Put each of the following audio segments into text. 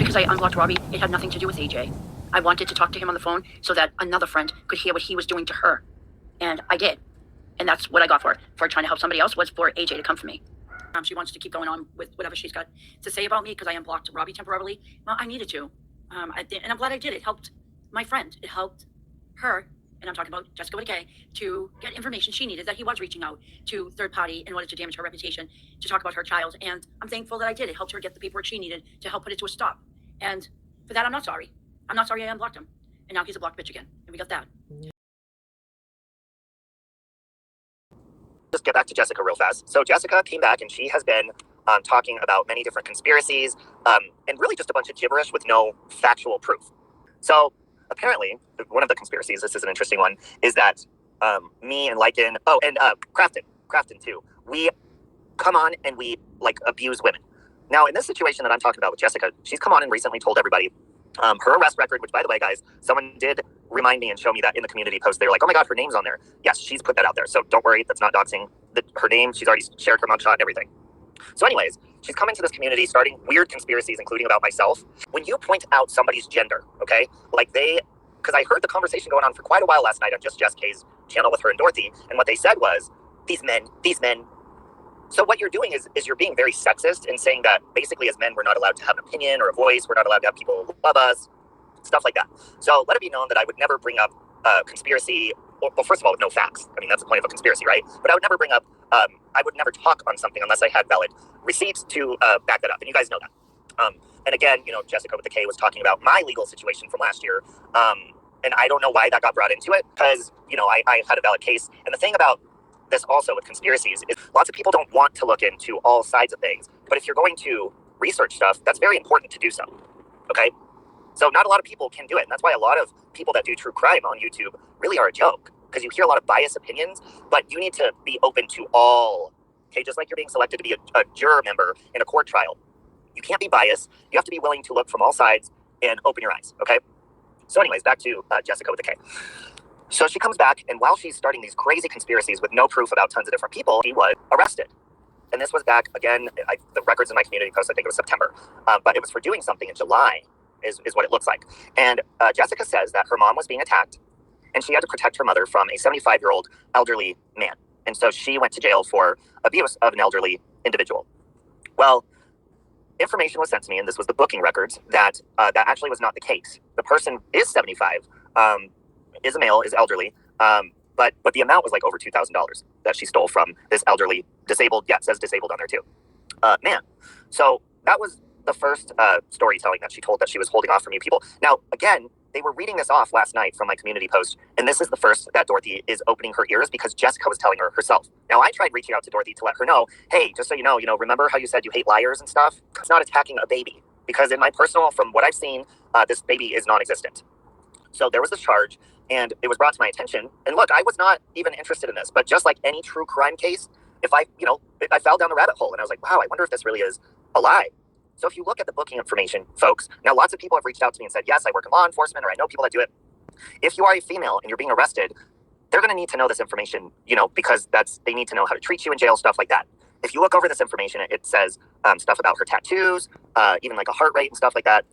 because I unblocked Robbie, it had nothing to do with AJ. I wanted to talk to him on the phone so that another friend could hear what he was doing to her. And I did. And that's what I got for trying to help somebody else, was for AJ to come for me. She wants to keep going on with whatever she's got to say about me because I unblocked Robbie temporarily. Well, I needed to. And I'm glad I did. It helped my friend. It helped her, and I'm talking about JustJessK with a K, to get information she needed, that he was reaching out to third party in order to damage her reputation, to talk about her child. And I'm thankful that I did. It helped her get the paperwork she needed to help put it to a stop. And for that, I'm not sorry. I'm not sorry I unblocked him. And now he's a blocked bitch again. And we got that. Just get back to Jessica real fast. So Jessica came back and she has been talking about many different conspiracies and really just a bunch of gibberish with no factual proof. So apparently, one of the conspiracies, this is an interesting one, is that me and Lycan, Crafton too, we come on and we abuse women. Now, in this situation that I'm talking about with Jessica, she's come on and recently told everybody her arrest record, which by the way, guys, someone did remind me and show me that in the community post. They were like, oh my God, her name's on there. Yes, she's put that out there. So don't worry, that's not doxing her name. She's already shared her mugshot and everything. So anyways, she's come into this community starting weird conspiracies, including about myself. When you point out somebody's gender, okay, because I heard the conversation going on for quite a while last night on JustJessK's channel with her and Dorothy, and what they said was, these men. So what you're doing is you're being very sexist and saying that basically as men, we're not allowed to have an opinion or a voice. We're not allowed to have people who love us, stuff like that. So let it be known that I would never bring up conspiracy. Well, first of all, with no facts. I mean, that's the point of a conspiracy, right? But I would never bring up, I would never talk on something unless I had valid receipts to back that up. And you guys know that. And again, JustJessK with the K was talking about my legal situation from last year. And I don't know why that got brought into it because, I had a valid case. And the thing about this also with conspiracies is lots of people don't want to look into all sides of things. But if you're going to research stuff, that's very important to do so. Okay? So not a lot of people can do it. And that's why a lot of people that do true crime on YouTube really are a joke, because you hear a lot of biased opinions, but you need to be open to all. Okay, just like you're being selected to be a juror member in a court trial. You can't be biased. You have to be willing to look from all sides and open your eyes. Okay? So anyways, back to Jessica with the K. So she comes back, and while she's starting these crazy conspiracies with no proof about tons of different people, she was arrested. And this was back, again, the records in my community post, I think it was September. But it was for doing something in July, is what it looks like. And Jessica says that her mom was being attacked, and she had to protect her mother from a 75-year-old elderly man. And so she went to jail for abuse of an elderly individual. Well, information was sent to me, and this was the booking records, that that actually was not the case. The person is 75, is a male, is elderly, but the amount was like over $2,000 that she stole from this elderly, disabled, yeah, it says disabled on there too, man. So that was the first storytelling that she told, that she was holding off from you people. Now, again, they were reading this off last night from my community post, and this is the first that Dorothy is opening her ears because Jessica was telling her herself. Now, I tried reaching out to Dorothy to let her know, hey, just so you know, remember how you said you hate liars and stuff? It's not attacking a baby, because in my personal, from what I've seen, this baby is non-existent. So there was this charge, and it was brought to my attention. And look, I was not even interested in this, but just like any true crime case, if I fell down the rabbit hole and I was like, wow, I wonder if this really is a lie. So if you look at the booking information, folks, now lots of people have reached out to me and said, yes, I work in law enforcement, or I know people that do it. If you are a female and you're being arrested, they're going to need to know this information, because they need to know how to treat you in jail, stuff like that. If you look over this information, it says stuff about her tattoos, even like a heart rate and stuff like that.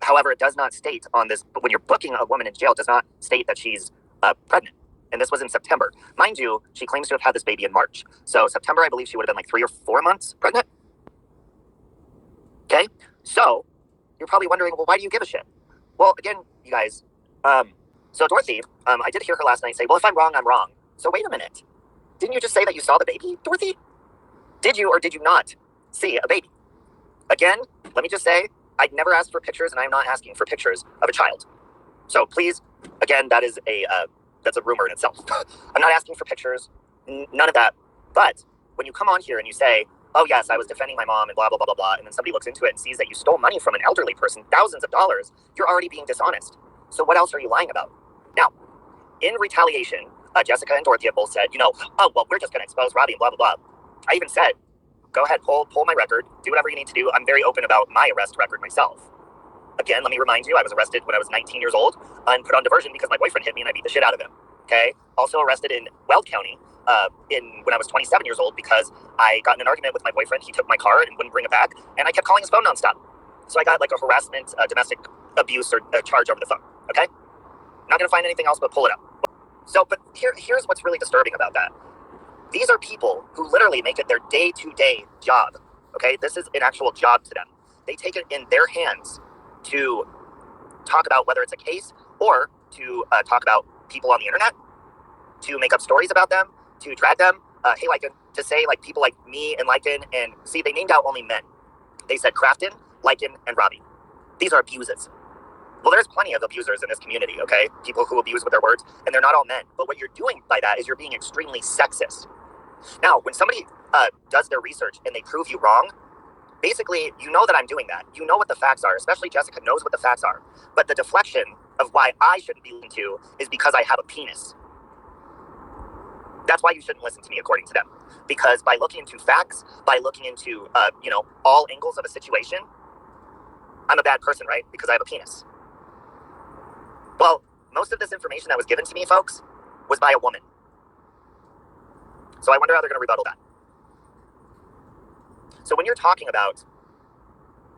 However, it does not state on this, but when you're booking a woman in jail, it does not state that she's pregnant. And this was in September. Mind you, she claims to have had this baby in March. So September, I believe she would have been like 3 or 4 months pregnant. Okay? So you're probably wondering, well, why do you give a shit? Well, again, you guys, so Dorothy, I did hear her last night say, well, if I'm wrong, I'm wrong. So wait a minute. Didn't you just say that you saw the baby, Dorothy? Did you or did you not see a baby? Again, let me just say, I'd never asked for pictures, and I'm not asking for pictures of a child. So please, again, that's a rumor in itself. I'm not asking for pictures, none of that. But when you come on here and you say, oh yes, I was defending my mom and blah, blah, blah, blah, blah, and then somebody looks into it and sees that you stole money from an elderly person, thousands of dollars, you're already being dishonest. So what else are you lying about? Now, in retaliation, Jessica and Dorothy have both said, oh, well, we're just going to expose Robbie and blah, blah, blah. I even said, go ahead, pull my record, do whatever you need to do. I'm very open about my arrest record myself. Again, let me remind you, I was arrested when I was 19 years old and put on diversion because my boyfriend hit me and I beat the shit out of him. Okay? Also arrested in Weld County when I was 27 years old because I got in an argument with my boyfriend. He took my car and wouldn't bring it back, and I kept calling his phone nonstop. So I got like a harassment, domestic abuse or charge over the phone. Okay, not gonna find anything else but pull it up. So, but here's what's really disturbing about that. These are people who literally make it their day-to-day job. Okay, this is an actual job to them. They take it in their hands to talk about whether it's a case or to talk about people on the internet, to make up stories about them, to drag them. Hey, Lycan, to say like people like me and Lycan, and see, they named out only men. They said Crafton, Lycan, and Robbie. These are abusers. Well, there's plenty of abusers in this community, okay? People who abuse with their words, and they're not all men. But what you're doing by that is you're being extremely sexist. Now, when somebody does their research and they prove you wrong, basically, you know that I'm doing that. You know what the facts are, especially Jessica knows what the facts are. But the deflection of why I shouldn't be listened to is because I have a penis. That's why you shouldn't listen to me, according to them. Because by looking into facts, by looking into, all angles of a situation, I'm a bad person, right? Because I have a penis. Well, most of this information that was given to me, folks, was by a woman. So I wonder how they're going to rebuttal that. So when you're talking about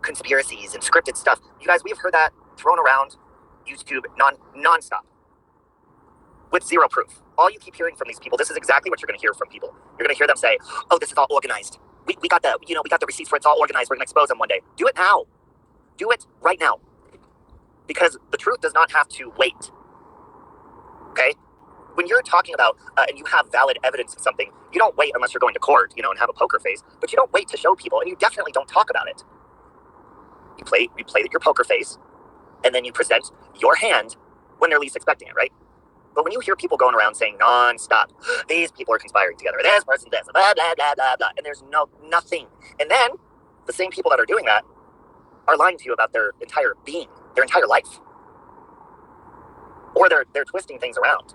conspiracies and scripted stuff, you guys, we've heard that thrown around YouTube non-stop with zero proof. All you keep hearing from these people, this is exactly what you're going to hear from people. You're going to hear them say, oh, this is all organized. We got the receipts for it's all organized. We're going to expose them one day. Do it now. Do it right now. Because the truth does not have to wait. Okay? When you're talking about, and you have valid evidence of something, you don't wait unless you're going to court, and have a poker face, but you don't wait to show people, and you definitely don't talk about it. You play your poker face, and then you present your hand when they're least expecting it, right? But when you hear people going around saying non-stop, these people are conspiring together, this person this, blah, blah, blah, blah, blah, and there's nothing. And then the same people that are doing that are lying to you about their entire being, their entire life. Or they're twisting things around.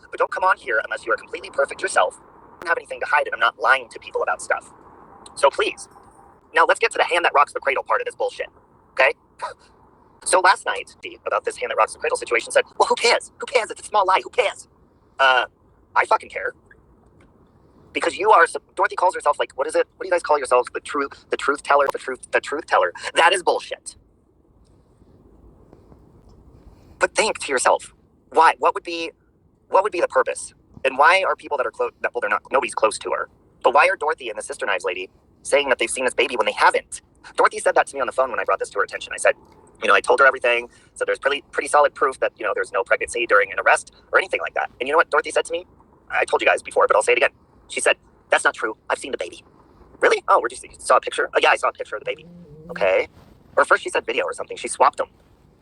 But don't come on here unless you are completely perfect yourself. I don't have anything to hide, and I'm not lying to people about stuff. So please. Now let's get to the hand that rocks the cradle part of this bullshit. Okay? So last night, about this hand that rocks the cradle situation, said, well, who cares? Who cares? It's a small lie. Who cares? I fucking care. Because you are, Dorothy calls herself, like, what is it? What do you guys call yourselves? The truth teller, the truth teller. That is bullshit. But think to yourself, why? What would be the purpose? And why are people that are close, well, they're not, nobody's close to her. But why are Dorothy and the Sister Knives lady saying that they've seen this baby when they haven't? Dorothy said that to me on the phone when I brought this to her attention. I said, I told her everything. So there's pretty solid proof that, there's no pregnancy during an arrest or anything like that. And you know what Dorothy said to me? I told you guys before, but I'll say it again. She said, that's not true. I've seen the baby. Really? Oh, where'd you see? Saw a picture? Oh, yeah, I saw a picture of the baby. Okay. Or first she said video or something. She swapped them.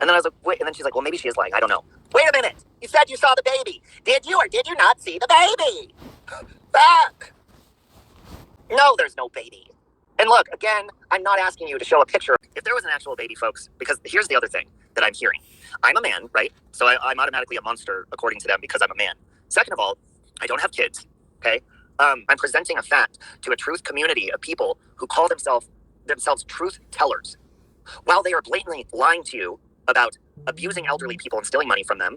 And then I was like, wait. And then she's like, well, maybe she is lying. I don't know. Wait a minute. You said you saw the baby. Did you or did you not see the baby? Fuck. No, there's no baby. And look, again, I'm not asking you to show a picture. If there was an actual baby, folks, because here's the other thing that I'm hearing. I'm a man, right? So I'm automatically a monster according to them because I'm a man. Second of all, I don't have kids, okay? I'm presenting a fact to a truth community of people who call themselves truth tellers, while they are blatantly lying to you about abusing elderly people and stealing money from them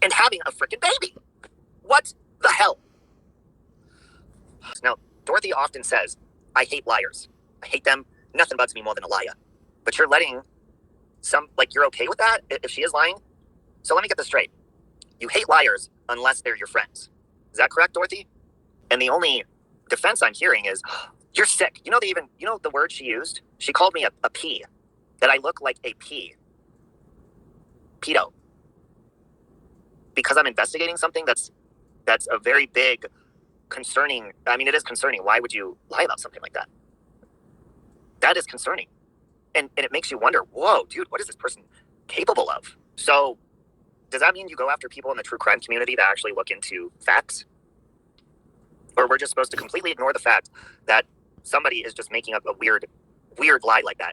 and having a freaking baby. What the hell? Now, Dorothy often says, I hate liars. I hate them. Nothing bugs me more than a liar. But you're letting you're okay with that if she is lying? So let me get this straight. You hate liars unless they're your friends. Is that correct, Dorothy? And the only defense I'm hearing is, you're sick. You know the word she used? She called me a pea. That I look like a pea. Pedo. Because I'm investigating something that's a very big, concerning, it is concerning. Why would you lie about something like that? That is concerning. And it makes you wonder, whoa, dude, what is this person capable of? So, does that mean you go after people in the true crime community that actually look into facts? Or we're just supposed to completely ignore the fact that somebody is just making up a weird lie like that?